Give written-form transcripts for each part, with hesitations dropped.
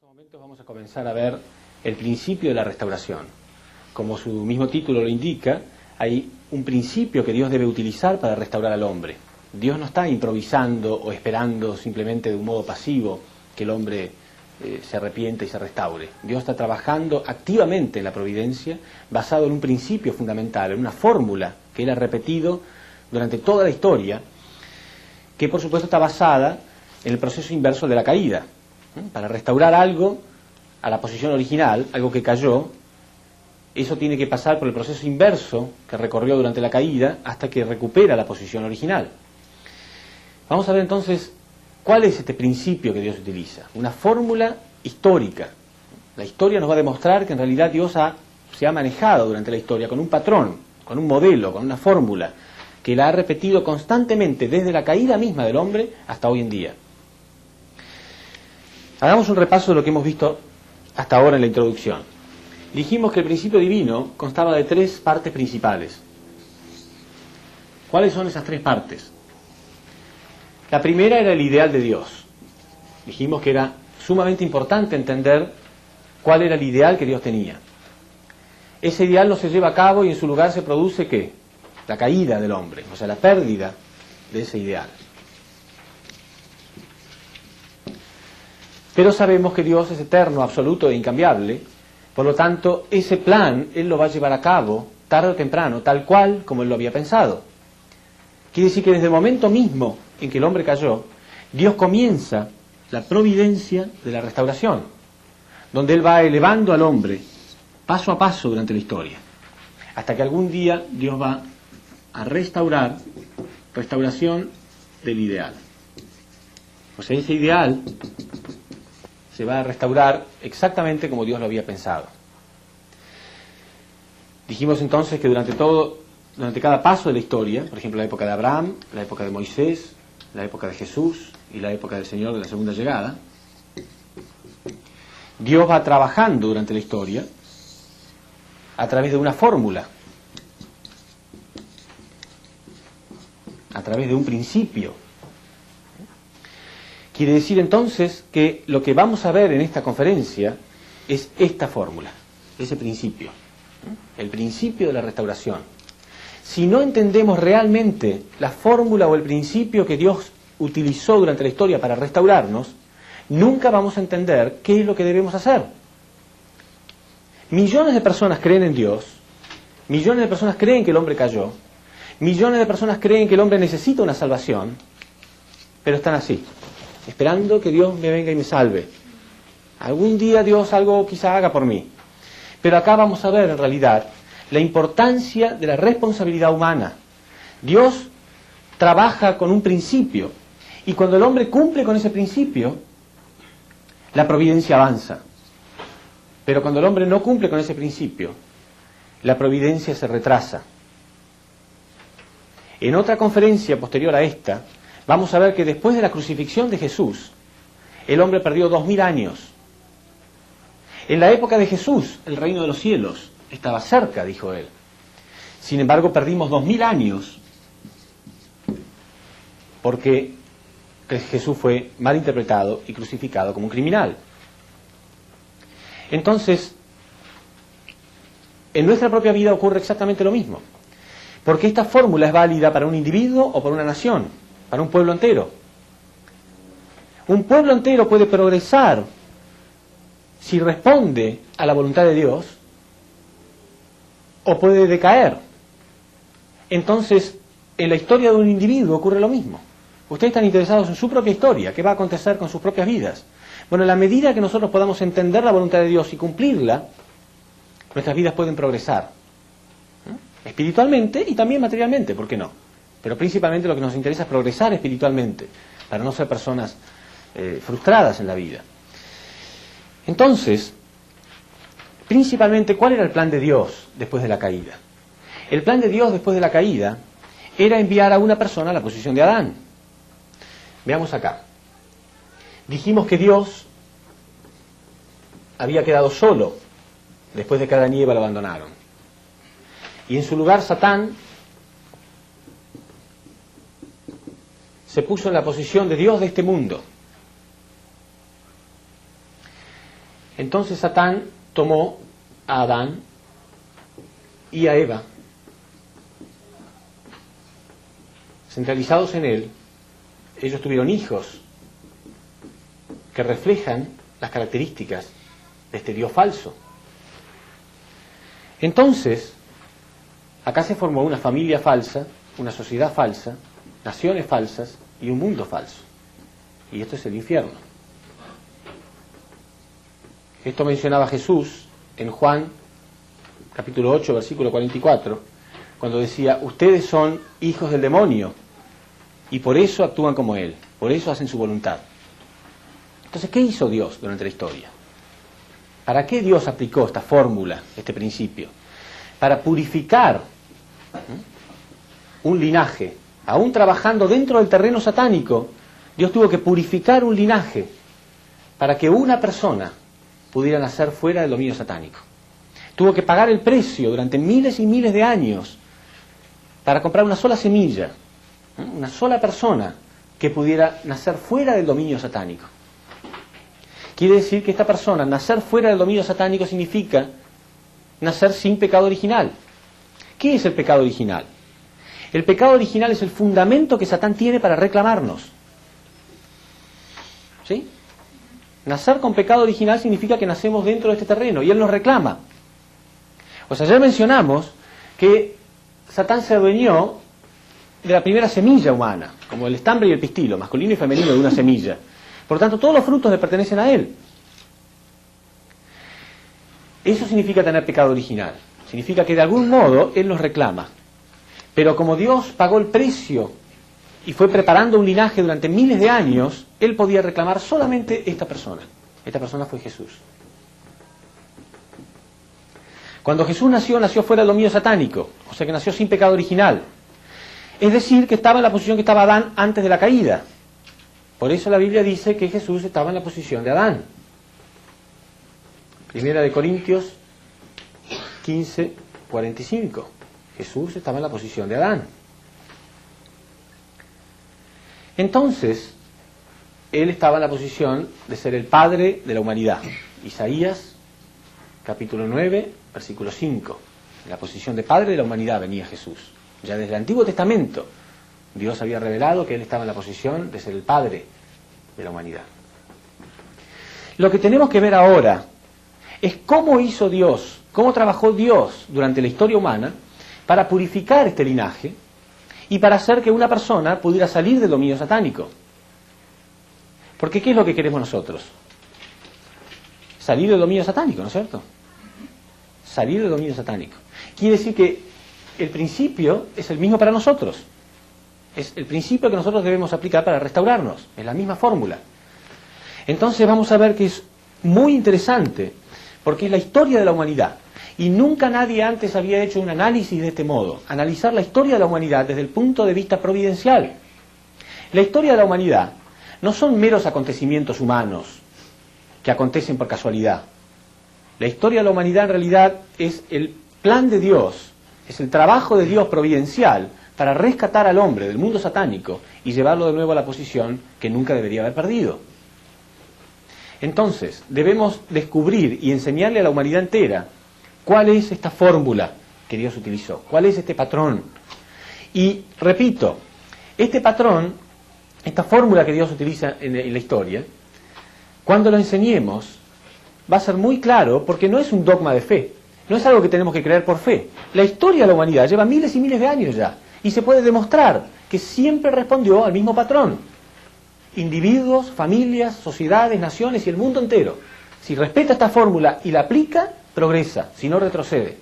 estos momentos vamos a comenzar a ver el principio de la restauración. Como su mismo título lo indica, hay un principio que Dios debe utilizar para restaurar al hombre. Dios no está improvisando o esperando simplemente de un modo pasivo que el hombre se arrepiente y se restaure. Dios está trabajando activamente en la providencia basado en un principio fundamental, en una fórmula que Él ha repetido durante toda la historia, que por supuesto está basada en el proceso inverso de la caída. Para restaurar algo a la posición original, algo que cayó, eso tiene que pasar por el proceso inverso que recorrió durante la caída hasta que recupera la posición original. Vamos a ver entonces cuál es este principio que Dios utiliza. Una fórmula histórica. La historia nos va a demostrar que en realidad Dios se ha manejado durante la historia con un patrón, con un modelo, con una fórmula, que la ha repetido constantemente desde la caída misma del hombre hasta hoy en día. Hagamos un repaso de lo que hemos visto hasta ahora en la introducción. Dijimos que el principio divino constaba de tres partes principales. ¿Cuáles son esas tres partes? La primera era el ideal de Dios. Dijimos que era sumamente importante entender cuál era el ideal que Dios tenía. Ese ideal no se lleva a cabo y en su lugar se produce ¿qué? La caída del hombre, o sea, la pérdida de ese ideal. Pero sabemos que Dios es eterno, absoluto e incambiable, por lo tanto, ese plan Él lo va a llevar a cabo tarde o temprano, tal cual como Él lo había pensado. Quiere decir que desde el momento mismo en que el hombre cayó, Dios comienza la providencia de la restauración, donde Él va elevando al hombre paso a paso durante la historia, hasta que algún día Dios va a restauración del ideal. O sea, ese ideal se va a restaurar exactamente como Dios lo había pensado. Dijimos entonces que durante cada paso de la historia, por ejemplo la época de Abraham, la época de Moisés, la época de Jesús y la época del Señor de la segunda llegada, Dios va trabajando durante la historia a través de una fórmula, a través de un principio. Quiere decir entonces que lo que vamos a ver en esta conferencia es esta fórmula, ese principio, el principio de la restauración. Si no entendemos realmente la fórmula o el principio que Dios utilizó durante la historia para restaurarnos, nunca vamos a entender qué es lo que debemos hacer. Millones de personas creen en Dios, millones de personas creen que el hombre cayó, millones de personas creen que el hombre necesita una salvación, pero están así, esperando que Dios me venga y me salve. Algún día Dios algo quizá haga por mí. Pero acá vamos a ver en realidad la importancia de la responsabilidad humana. Dios trabaja con un principio y cuando el hombre cumple con ese principio, la providencia avanza. Pero cuando el hombre no cumple con ese principio, la providencia se retrasa. En otra conferencia posterior a esta, vamos a ver que después de la crucifixión de Jesús, el hombre perdió 2000 años. En la época de Jesús, el reino de los cielos estaba cerca, dijo él. Sin embargo, perdimos 2000 años porque Jesús fue mal interpretado y crucificado como un criminal. Entonces, en nuestra propia vida ocurre exactamente lo mismo. Porque esta fórmula es válida para un individuo o para una nación, para un pueblo entero. Un pueblo entero puede progresar si responde a la voluntad de Dios o puede decaer. Entonces, en la historia de un individuo ocurre lo mismo. Ustedes están interesados en su propia historia, qué va a acontecer con sus propias vidas. Bueno, en la medida que nosotros podamos entender la voluntad de Dios y cumplirla, nuestras vidas pueden progresar. Espiritualmente y también materialmente, ¿por qué no? Pero principalmente lo que nos interesa es progresar espiritualmente, para no ser personas frustradas en la vida. Entonces, principalmente, ¿cuál era el plan de Dios después de la caída? El plan de Dios después de la caída era enviar a una persona a la posición de Adán. Veamos acá. Dijimos que Dios había quedado solo después de que Adán y Eva lo abandonaron. Y en su lugar Satán se puso en la posición de Dios de este mundo. Entonces Satán tomó a Adán y a Eva, centralizados en él. Ellos tuvieron hijos que reflejan las características de este Dios falso. Entonces, acá se formó una familia falsa, una sociedad falsa, naciones falsas y un mundo falso. Y esto es el infierno. Esto mencionaba Jesús en Juan capítulo 8, versículo 44, cuando decía: ustedes son hijos del demonio y por eso actúan como él, por eso hacen su voluntad. Entonces, ¿qué hizo Dios durante la historia? ¿Para qué Dios aplicó esta fórmula, este principio? Para purificar un linaje. Aún trabajando dentro del terreno satánico, Dios tuvo que purificar un linaje para que una persona pudiera nacer fuera del dominio satánico. Tuvo que pagar el precio durante miles y miles de años para comprar una sola semilla, una sola persona que pudiera nacer fuera del dominio satánico. Quiere decir que esta persona, nacer fuera del dominio satánico, significa nacer sin pecado original. ¿Qué es el pecado original? El pecado original es el fundamento que Satán tiene para reclamarnos. ¿Sí? Nacer con pecado original significa que nacemos dentro de este terreno y él nos reclama. O sea, ya mencionamos que Satán se adueñó de la primera semilla humana, como el estambre y el pistilo, masculino y femenino de una semilla. Por lo tanto, todos los frutos le pertenecen a él. Eso significa tener pecado original. Significa que de algún modo él nos reclama. Pero como Dios pagó el precio y fue preparando un linaje durante miles de años, él podía reclamar solamente esta persona. Esta persona fue Jesús. Cuando Jesús nació fuera del dominio satánico, o sea que nació sin pecado original. Es decir, que estaba en la posición que estaba Adán antes de la caída. Por eso la Biblia dice que Jesús estaba en la posición de Adán. Primera de Corintios 15, 45. Jesús estaba en la posición de Adán. Entonces, él estaba en la posición de ser el padre de la humanidad. Isaías, capítulo 9, versículo 5. En la posición de padre de la humanidad venía Jesús. Ya desde el Antiguo Testamento, Dios había revelado que él estaba en la posición de ser el padre de la humanidad. Lo que tenemos que ver ahora es cómo hizo Dios, cómo trabajó Dios durante la historia humana para purificar este linaje y para hacer que una persona pudiera salir del dominio satánico. Porque ¿qué es lo que queremos nosotros? Salir del dominio satánico, ¿no es cierto? Salir del dominio satánico. Quiere decir que el principio es el mismo para nosotros. Es el principio que nosotros debemos aplicar para restaurarnos. Es la misma fórmula. Entonces vamos a ver que es muy interesante, porque es la historia de la humanidad. Y nunca nadie antes había hecho un análisis de este modo. Analizar la historia de la humanidad desde el punto de vista providencial. La historia de la humanidad no son meros acontecimientos humanos que acontecen por casualidad. La historia de la humanidad en realidad es el plan de Dios, es el trabajo de Dios providencial para rescatar al hombre del mundo satánico y llevarlo de nuevo a la posición que nunca debería haber perdido. Entonces, debemos descubrir y enseñarle a la humanidad entera cuál es esta fórmula que Dios utilizó, cuál es este patrón. Y, repito, este patrón, esta fórmula que Dios utiliza en la historia, cuando lo enseñemos, va a ser muy claro, porque no es un dogma de fe, no es algo que tenemos que creer por fe. La historia de la humanidad lleva miles y miles de años ya, y se puede demostrar que siempre respondió al mismo patrón. Individuos, familias, sociedades, naciones y el mundo entero. Si respeta esta fórmula y la aplica, progresa, si no retrocede.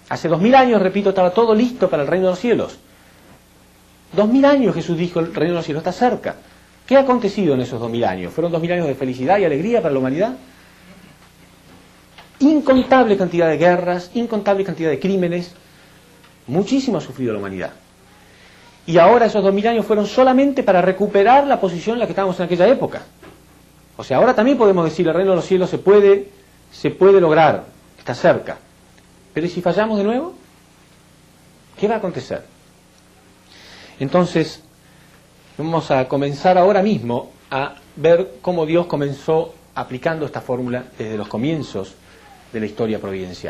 Hace 2000 años, repito, estaba todo listo para el reino de los cielos. 2000 años Jesús dijo, el reino de los cielos está cerca. ¿Qué ha acontecido en esos 2000 años? ¿Fueron 2000 años de felicidad y alegría para la humanidad? Incontable cantidad de guerras, incontable cantidad de crímenes. Muchísimo ha sufrido la humanidad. Y ahora esos 2000 años fueron solamente para recuperar la posición en la que estábamos en aquella época. O sea, ahora también podemos decir, el reino de los cielos se puede lograr, está cerca. Pero ¿y si fallamos de nuevo? ¿Qué va a acontecer? Entonces, vamos a comenzar ahora mismo a ver cómo Dios comenzó aplicando esta fórmula desde los comienzos de la historia providencial.